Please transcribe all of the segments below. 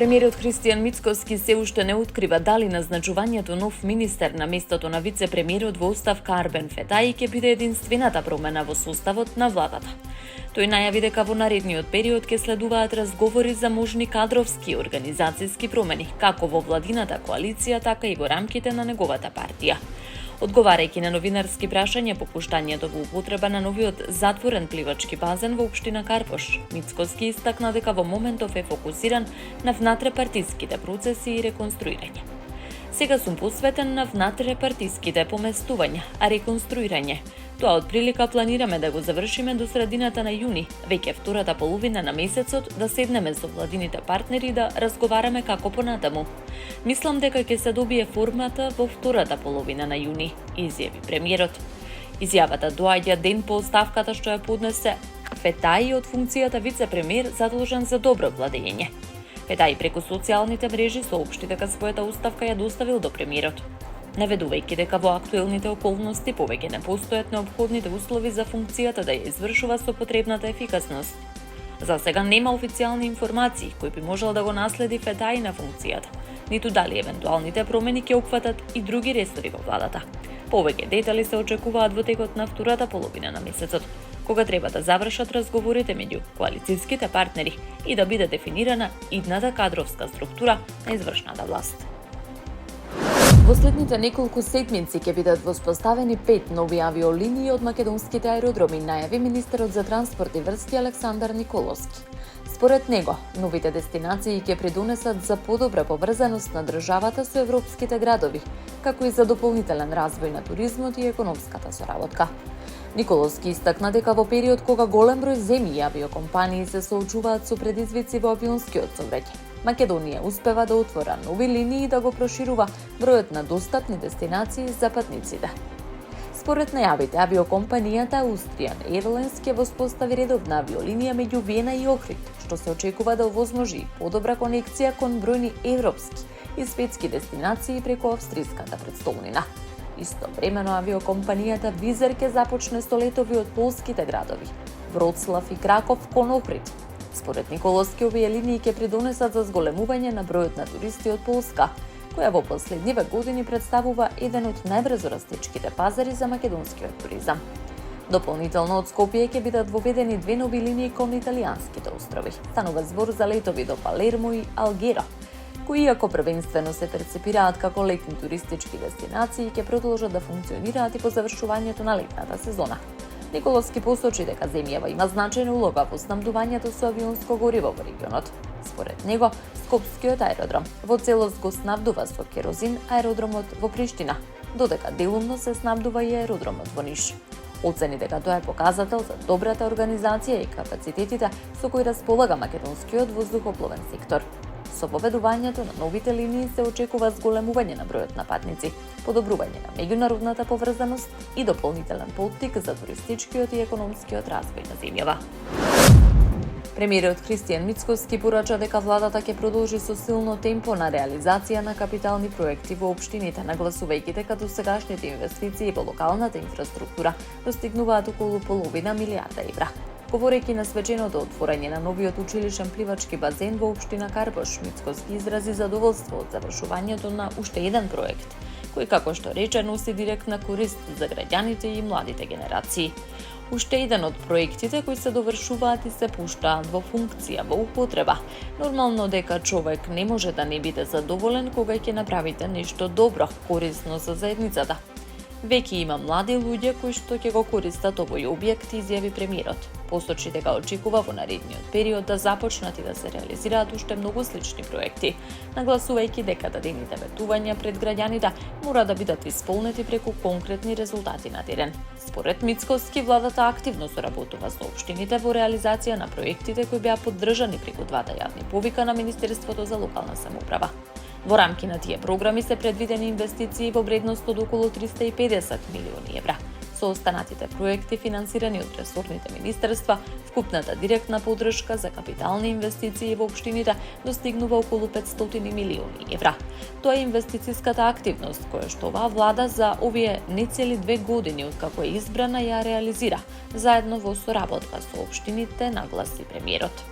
Премиерот Христијан Мицкоски се уште не открива дали назначувањето нов министер на местото на вице-премиерот во оставка Арбен Фетаи ќе биде единствената промена во составот на владата. Тој најави дека во наредниот период ќе следуваат разговори за можни кадровски и организацијски промени, како во владината коалиција, така и во рамките на неговата партија. Одговарајќи на новинарски прашања по пуштањето во употреба на новиот затворен пливачки базен во општина Карпош, Мицкоски истакна дека во моментов е фокусиран на внатре-партиските процеси и реконструирање. Сега сум посветен на внатре-партиските поместувања, а реконструирање. Тоа од прилика планираме да го завршиме до средината на јуни, веќе втората половина на месецот да седнеме со владините партнери да разговараме како понатаму. Мислам дека ќе се добие формата во втората половина на јуни, изјави премиерот. Изјавата доаѓа ден по оставката што ја поднесе Фетаи од функцијата вице-премиер задолжен за добро владење. Фетаи преку социјалните мрежи соопшти дека својата оставка ја доставил до премиерот, наведувајќи дека во актуелните околности повеќе не постојат неопходните услови за функцијата да ја извршува со потребната ефикасност. За сега нема официјални информации кои би можел да го наследи Фетаи на функцијата, ниту дали евентуалните промени ќе опфатат и други ресори во владата. Повеќе детали се очекуваат во текот на втората половина на месецот, кога треба да завршат разговорите меѓу коалицијските партнери и да биде дефинирана идната кадровска структура на извршната власт. Во следните неколку седмици ќе бидат воспоставени 5 нови авиолинии од македонските аеродроми, најави министерот за транспорт и врски Александар Николовски. Според него, новите дестинации ќе придонесат за подобра поврзаност на државата со европските градови, како и за дополнителен развој на туризмот и економската соработка. Николовски истакна дека во период кога голем број земји и авиокомпании се соочуваат со предизвици во авионскиот сообраќај, Македонија успева да отвора нови линии и да го проширува бројот на достапни дестинации за патниците. Според најавите, авиокомпанијата Austrian Airlines ќе воспостави редовна авиолинија меѓу Виена и Охрид, што се очекува да овозможи подобра конекција кон бројни европски и светски дестинации преку австриската претстолнина. Истовремено авиокомпанијата Визер ќе започне со летови од полските градови Вроцлав и Краков кон Охрид. Според Николовски, овие линии ќе придонесат за зголемување на бројот на туристи од Полска, која во последниве години представува еден од најбрзо растечките пазари за македонскиот туризам. Дополнително од Скопје ќе бидат воведени 2 нови линии кон италијанските острови. Станува збор за летови до Палермо и Алгера, кои иако првенствено се перцепираат како летни туристички дестинации, ќе продолжат да функционираат и по завршувањето на летната сезона. Николовски посочи дека земјава има значајна улога во снабдувањето со авионско гориво во регионот. Според него, Скопскиот аеродром во целост го снабдува со керозин аеродромот во Приштина, додека делумно се снабдува и аеродромот во Ниш. Оцени дека тоа е показател за добрата организација и капацитетите со кои располага македонскиот воздухопловен сектор. Со поведувањето на новите линии се очекува зголемување на бројот на патници, подобрување на меѓународната поврзаност и дополнителен поттик за туристичкиот и економскиот развој на земјава. Премиерот Христијан Мицкоски порача дека владата ќе продолжи со силно темпо на реализација на капитални проекти во општините, нагласувајќи дека досегашните инвестиции во локалната инфраструктура достигнуваат околу половина милијарда евра. Говорејќи на свеченото отворање на новиот училишен пливачки базен во општина Карпош, Мицкоски изрази задоволство од завршувањето на уште еден проект, кој, како што рече, носи директна корист за граѓаните и младите генерации. Уште еден од проектите кои се довршуваат и се пуштаат во функција, во употреба. Нормално дека човек не може да не биде задоволен кога ќе направите нешто добро, корисно за заедницата. Веќе има млади луѓе кои што ќе го користат овој објект, изјави премиерот. Посочи дека очекува во наредниот период да започнат и да се реализираат уште многу слични проекти, нагласувајќи дека дадените ветувања пред граѓаните мора да бидат исполнети преку конкретни резултати на терен. Според Мицкоски, владата активно соработува со општините во реализација на проектите кои беа поддржани преку двата јавни повика на Министерството за локална самоуправа. Во рамки на тие програми се предвидени инвестиции во вредност од околу 350 милиони евра. Со останатите проекти финансирани од ресорните министерства, вкупната директна поддршка за капитални инвестиции во општините достигнува околу 500 милиони евра. Тоа е инвестициската активност која што оваа влада за овие нецели 2 години откако е избрана ја реализира, заедно во соработка со општините, нагласи премиерот.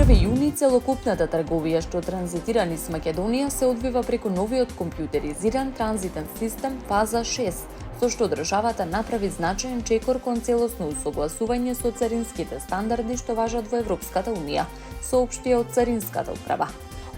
1 јуни целокупната трговија што транзитира низ Македонија се одвива преку новиот компјутеризиран транзитен систем Фаза 6, со што државата направи значаен чекор кон целосно усогласување со царинските стандарди што важат во Европската унија, соопшти од Царинската управа.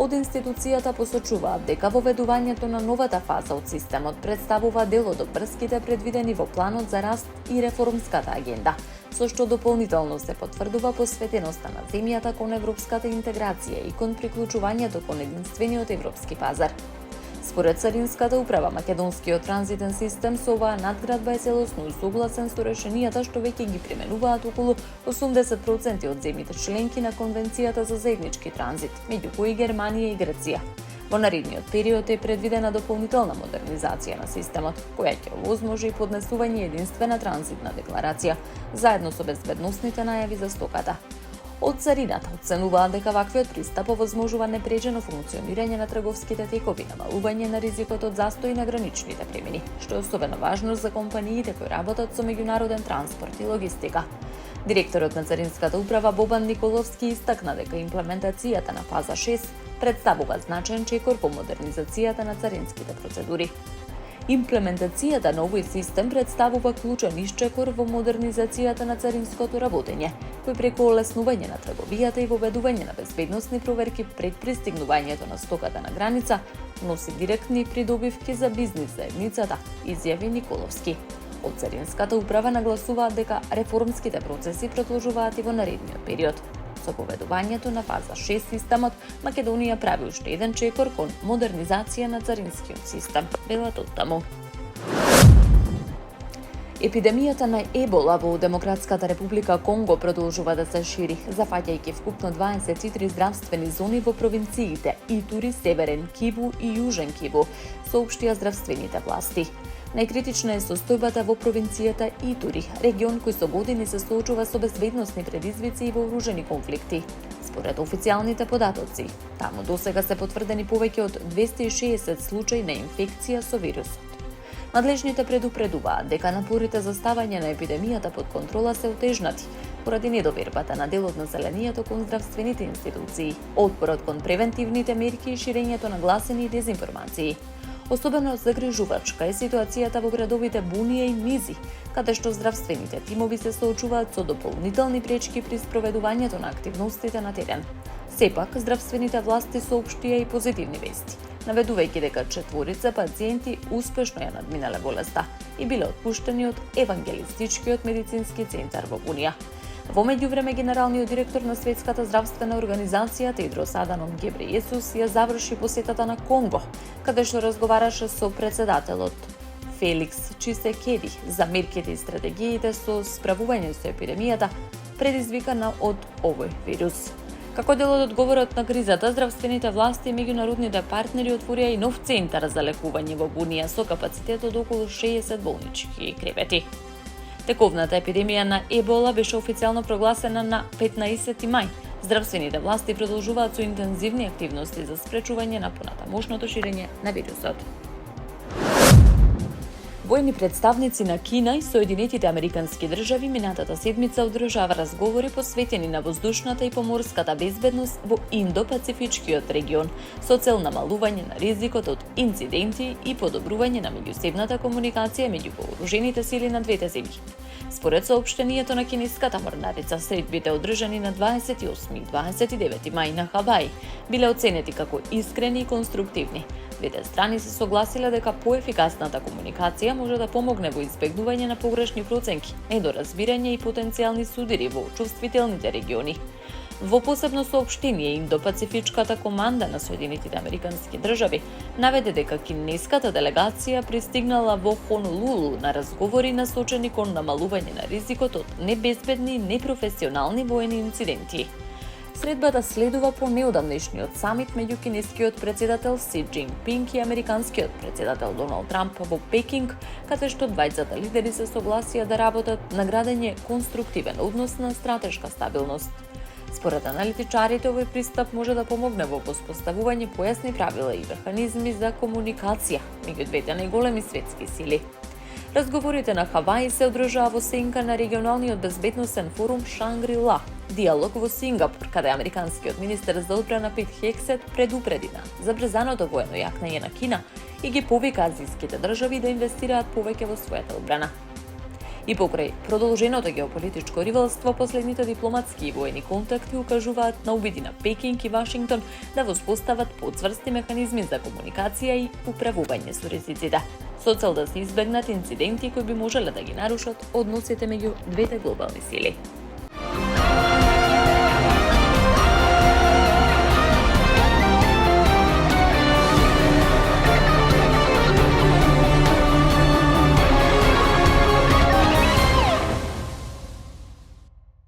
Од институцијата посочуваат дека воведувањето на новата фаза од системот представува дел од врските предвидени во планот за раст и реформската агенда, со што дополнително се потврдува посветеноста на земјата кон европската интеграција и кон приклучувањето кон единствениот европски пазар. Според Царинската управа, македонскиот транзитен систем со оваа надградба е целосно усогласен со решенијата што веќе ги применуваат околу 80% од земјите членки на Конвенцијата за заеднички транзит, меѓу кои Германија и Грција. Во наредниот период е предвидена дополнителна модернизација на системот, која ќе овозможи и поднесување единствена транзитна декларација, заедно со безбедносните најави за стоката. Од царината оценуваат дека ваквиот пристап овозможува непречено функционирање на трговските текови, намалување на ризикот од застои на граничните премини, што е особено важно за компаниите кои работат со меѓународен транспорт и логистика. Директорот на Царинската управа Бобан Николовски истакна дека имплементацијата на Фаза 6 представува значаен чекор по модернизацијата на царинските процедури. Имплементацијата на овој систем представува клучен исчекор во модернизацијата на царинското работење, кој преку олеснување на трговијата и воведување на безбедносни проверки пред пристигнувањето на стоката на граница носи директни придобивки за бизнис заедницата, изјави Николовски. Од Царинската управа нагласуваат дека реформските процеси продолжуваат и во наредниот период. Со поведувањето на Фаза 6 системот, Македонија прави уште еден чекор кон модернизација на царинскиот систем, велат оттаму. Епидемијата на ебола во Демократската република Конго продолжува да се шири, зафаќајќи вкупно 23 здравствени зони во провинциите Итури, Северен Киву и Јужен Киву, соопштија здравствените власти. Најкритична е состојбата во провинцијата Итури, регион кој со години се соочува со безбедносни предизвици и вооружени конфликти. Според официјалните податоци, таму досега се потврдени повеќе од 260 случаи на инфекција со вирусот. Надлежните предупредуваат дека напорите за ставање на епидемијата под контрола се отежнати поради недовербата на дел од населението кон здравствените институции, отпорот кон превентивните мерки и ширењето на гласини и дезинформации. Особено загрижувачка е ситуацијата во градовите Бунија и Низи, каде што здравствените тимови се соочуваат со дополнителни пречки при спроведувањето на активностите на терен. Сепак, здравствените власти соопштија и позитивни вести, наведувајќи дека 4 пациенти успешно ја надминале болеста и биле отпуштени од Евангелистичкиот медицински центар во Бунија. Во меѓувреме, генералниот директор на Светската здравствена организација Тедрос Аданом Гебрејесус ја заврши посетата на Конго, каде што разговараше со председателот Феликс Чисекеди за мерките и стратегиите со справување со епидемијата предизвикана од овој вирус. Како дел од одговорот на кризата, здравствените власти и меѓународните партнери отворија и нов центар за лекување во Бунија со капацитет од околу 60 болнички кревети. Тековната епидемија на ебола беше официјално прогласена на 15 мај. Здравствените власти продолжуваат со интензивни активности за спречување на понатамошното ширење на вирусот. Војни представници на Кина и Соединетите Американски држави минатата седмица одржава разговори посветени на воздушната и поморската безбедност во Индо-Пацифичкиот регион со цел намалување на ризикот од инциденти и подобрување на меѓусебната комуникација меѓу вооружените сили на двете земји. Според соопштението на кинеската морнарица, средбите одржани на 28 и 29 мај на Хаваи биле оценети како искрени и конструктивни. Двете страни се согласиле дека поефикасната комуникација може да помогне во избегнување на погрешни проценки, недоразбирање и потенцијални судири во чувствителните региони. Во посебно соопштение, Индо-Пацифичката команда на Соединетите Американски држави наведе дека кинеската делегација пристигнала во Хонолулу на разговори насочени кон намалување на ризикот од небезбедни и непрофесионални воени инциденти. Средбата следува по неодамнешниот самит меѓу кинескиот председател Си Џинпинг и американскиот председател Доналд Трамп во Пекинг, каде што двајцата лидери се согласија да работат на градење конструктивен однос на стратешка стабилност. Според аналитичарите, овој пристап може да помогне во воспоставување појасни правила и механизми за комуникација меѓу двете најголеми светски сили. Разговорите на Хаваи се одржаа во сенка на регионалниот безбедносен форум Шангри-Ла, диалог во Сингапур, каде американскиот министер за одбрана Пит Хексет предупреди на забрзаното воено јакнење на Кина и ги повика азијските држави да инвестираат повеќе во својата одбрана. И покрај продолженото геополитичко ривалство, последните дипломатски и воени контакти укажуваат на обиди на Пекинг и Вашингтон да воспостават поцврсти механизми за комуникација и управување со ризиците, со цел да се избегнат инциденти кои би можеле да ги нарушат односите меѓу двете глобални сили.